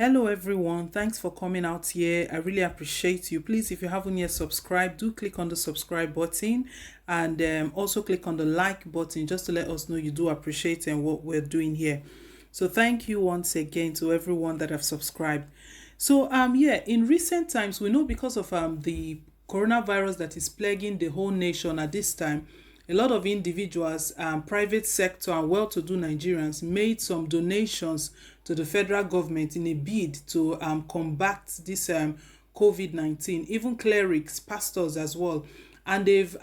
Hello everyone, thanks for coming out here. I really appreciate you. Please, if you haven't yet subscribed, do click on the subscribe button and also click on the like button just to let us know you do appreciate and what we're doing here. So thank you once again to everyone that have subscribed. So in recent times we know because of the coronavirus that is plaguing the whole nation at this time, a lot of individuals, private sector and well-to-do Nigerians made some donations to the federal government in a bid to combat this COVID-19. Even clerics, pastors as well, and they've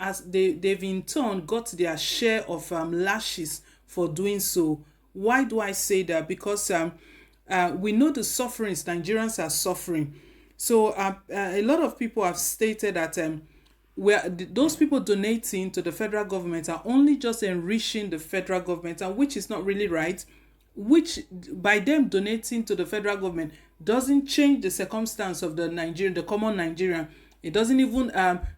in turn got their share of lashes for doing so. Why do I say that? Because we know the sufferings Nigerians are suffering. So a lot of people have stated that where those people donating to the federal government are only just enriching the federal government, and which is not really right, which by them donating to the federal government doesn't change the circumstance of the common Nigerian. It doesn't even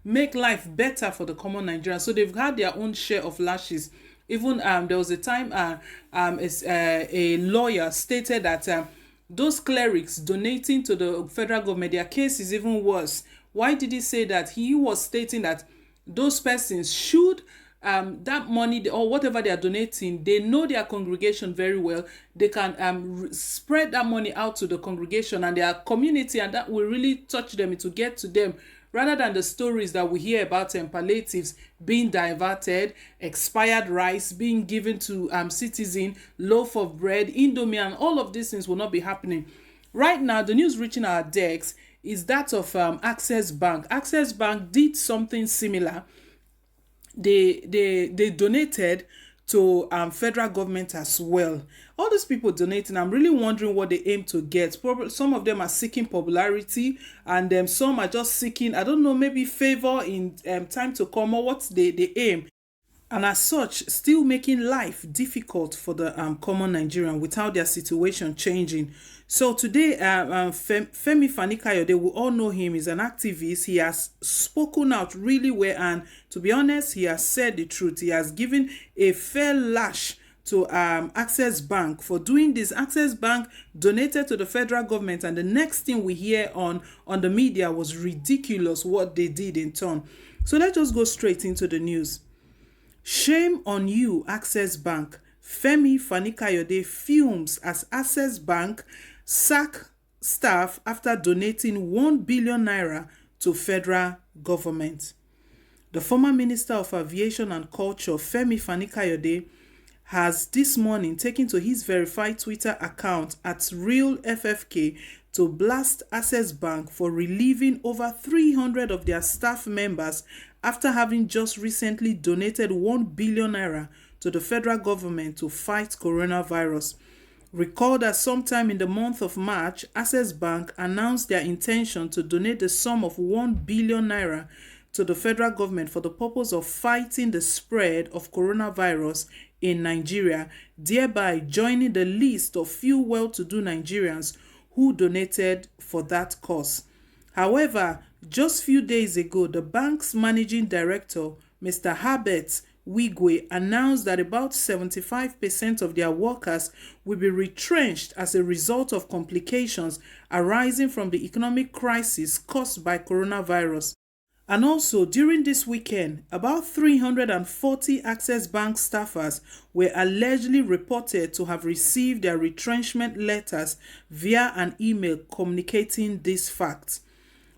make life better for the common Nigerian. So they've had their own share of lashes. Even there was a time a lawyer stated that those clerics donating to the federal government, their case is even worse. Why did he say that? He was stating that those persons should that money or whatever they are donating, they know their congregation very well. They can spread that money out to the congregation and their community, and that will really touch them. It will get to them, rather than the stories that we hear about palliatives being diverted, expired rice being given to citizens, loaf of bread, indomie, and all of these things will not be happening. Right now, the news reaching our desks is that of Access Bank. Access Bank did something similar. They donated to federal government as well. All these people donating, I'm really wondering what they aim to get. Probably some of them are seeking popularity, and some are just seeking, I don't know, maybe favor in time to come, or what they aim. And as such, still making life difficult for the common Nigerian without their situation changing. So today, FANI KAYODE, we all know him, is an activist. He has spoken out really well, and to be honest, he has said the truth. He has given a fair lash to Access Bank for doing this. Access Bank donated to the federal government, and the next thing we hear on the media was ridiculous what they did in turn. So let's just go straight into the news. Shame on you, Access Bank. FANI KAYODE fumes as Access Bank sack staff after donating 1 billion naira to federal government. The former Minister of Aviation and Culture, FANI KAYODE, has this morning taken to his verified Twitter account at RealFFK to blast Access Bank for relieving over 300 of their staff members after having just recently donated 1 billion naira to the federal government to fight coronavirus. Recall that sometime in the month of March, Access Bank announced their intention to donate the sum of 1 billion naira to the federal government for the purpose of fighting the spread of coronavirus in Nigeria, thereby joining the list of few well-to-do Nigerians who donated for that cause. However, just few days ago, the bank's managing director, Mr. Herbert Wigwe, announced that about 75% of their workers will be retrenched as a result of complications arising from the economic crisis caused by coronavirus. And also, during this weekend, about 340 Access Bank staffers were allegedly reported to have received their retrenchment letters via an email communicating these facts.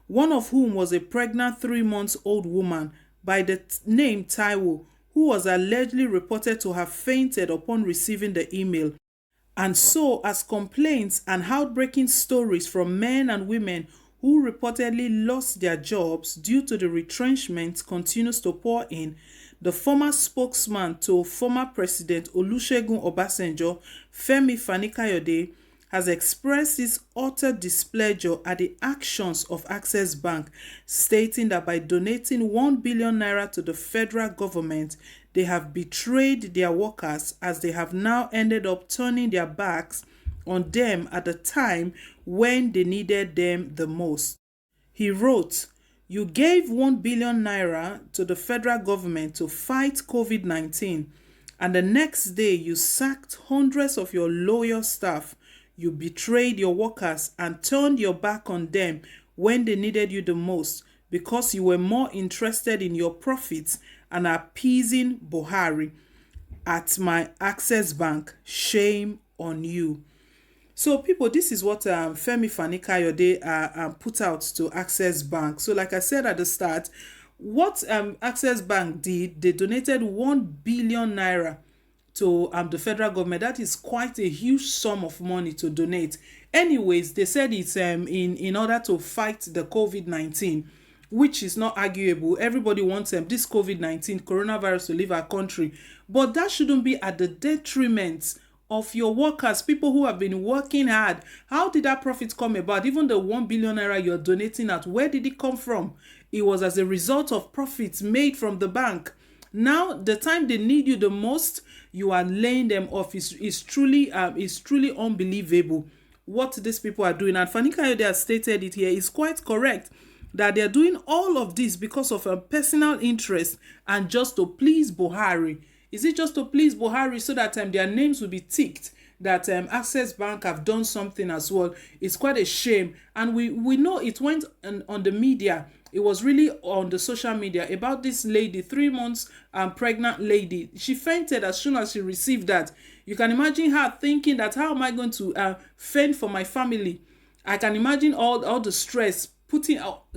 One of whom was a pregnant 3-month-old woman by the name Taiwo, who was allegedly reported to have fainted upon receiving the email. And so, as complaints and heartbreaking stories from men and women who reportedly lost their jobs due to the retrenchment continues to pour in, the former spokesman to former President Olusegun Obasanjo, FANI KAYODE, has expressed his utter displeasure at the actions of Access Bank, stating that by donating 1 billion naira to the federal government, they have betrayed their workers, as they have now ended up turning their backs on them at the time when they needed them the most. He wrote, "You gave 1 billion naira to the federal government to fight COVID-19, and the next day you sacked hundreds of your loyal staff. You betrayed your workers and turned your back on them when they needed you the most because you were more interested in your profits and appeasing Buhari at my Access Bank. Shame on you. So people, this is what Femi Fani Kayode put out to Access Bank. So like I said at the start, what Access Bank did, they donated 1 billion naira to the federal government. That is quite a huge sum of money to donate. Anyways, they said it's in order to fight the COVID-19, which is not arguable. Everybody wants this COVID-19 coronavirus to leave our country, but that shouldn't be at the detriment of your workers, people who have been working hard. How did that profit come about? Even the 1 billion naira you're donating at, where did it come from? It was as a result of profits made from the bank. Now, the time they need you the most, you are laying them off. It's truly unbelievable what these people are doing. And Fani Kayode has stated it here. It's quite correct that they're doing all of this because of a personal interest and just to please Buhari. Is it just to please Buhari so that their names will be ticked that Access Bank have done something as well? It's quite a shame. And we know it went on the media. It was really on the social media about this lady, 3 months pregnant lady. She fainted as soon as she received that. You can imagine her thinking that, how am I going to fend for my family? I can imagine all the stress,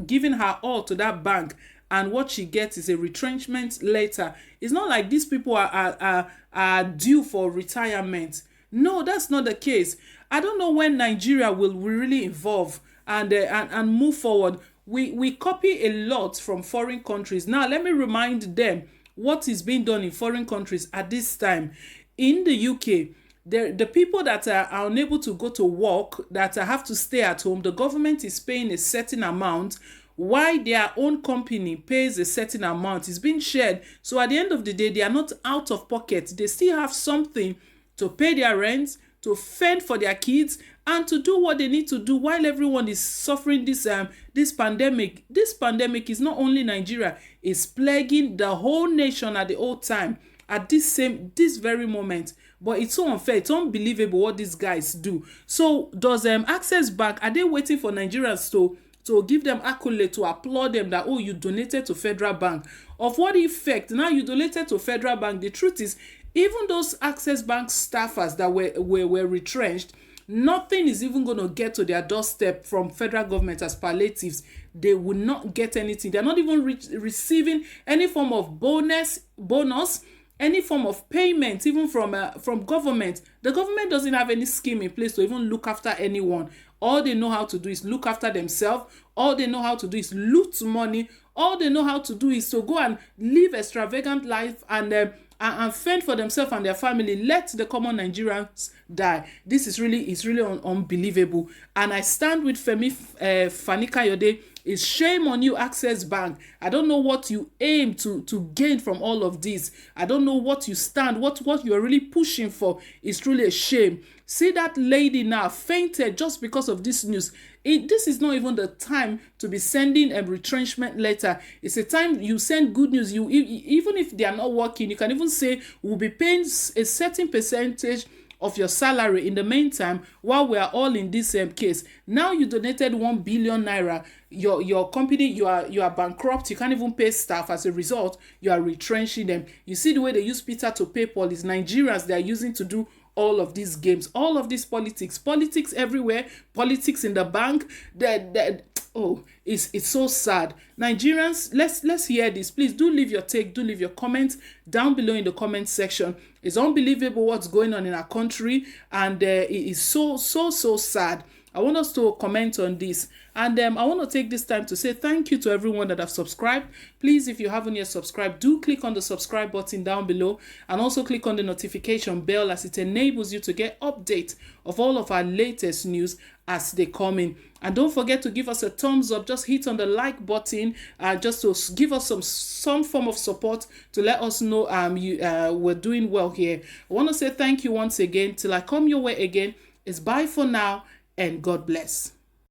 giving her all to that bank. And what she gets is a retrenchment later. It's not like these people are due for retirement. No, that's not the case. I don't know when Nigeria will really evolve and move forward. We copy a lot from foreign countries. Now, let me remind them what is being done in foreign countries at this time. In the UK, the people that are unable to go to work, that have to stay at home, the government is paying a certain amount, while their own company pays a certain amount. It's being shared. So at the end of the day, they are not out of pocket. They still have something to pay their rent, to fend for their kids, and to do what they need to do while everyone is suffering this pandemic. This pandemic is not only Nigeria, it's plaguing the whole nation at the whole time, at this very moment. But it's so unfair. It's unbelievable what these guys do. So does Access Bank, are they waiting for Nigerians to give them accolade, to applaud them that, oh, you donated to Federal Bank? Of what effect? Now you donated to Federal Bank. The truth is, even those Access Bank staffers that were retrenched, nothing is even going to get to their doorstep from federal government as palliatives. They will not get anything. They're not even receiving any form of bonus, any form of payment, even from government. The government doesn't have any scheme in place to even look after anyone. All they know how to do is look after themselves. All they know how to do is loot money. All they know how to do is to go and live extravagant life and fend for themselves and their family. Let the common Nigerians die. This is really unbelievable. And I stand with Fani Kayode. It's shame on you, Access Bank. I don't know what you aim to gain from all of this. I don't know what you stand, what you are really pushing for. It's truly a shame. See that lady now fainted just because of this news. This is not even the time to be sending a retrenchment letter. It's a time you send good news. Even if they are not working, you can even say we'll be paying a certain percentage of your salary in the meantime while we are all in this case. Now you donated 1 billion naira. Your company, you are bankrupt. You can't even pay staff. As a result, you are retrenching them. You see the way they use Peter to pay Paul. It's Nigerians they are using to do all of these games, all of these politics everywhere, politics in the bank. It's so sad. Nigerians, let's hear this. Please do leave your take, do leave your comments down below in the comment section. It's unbelievable what's going on in our country, and it is so sad. I want us to comment on this. And I want to take this time to say thank you to everyone that have subscribed. Please, if you haven't yet subscribed, do click on the subscribe button down below and also click on the notification bell, as it enables you to get updates of all of our latest news as they come in. And don't forget to give us a thumbs up. Just hit on the like button just to give us some form of support to let us know we're doing well here. I want to say thank you once again. Till I come your way again, it's bye for now and God bless.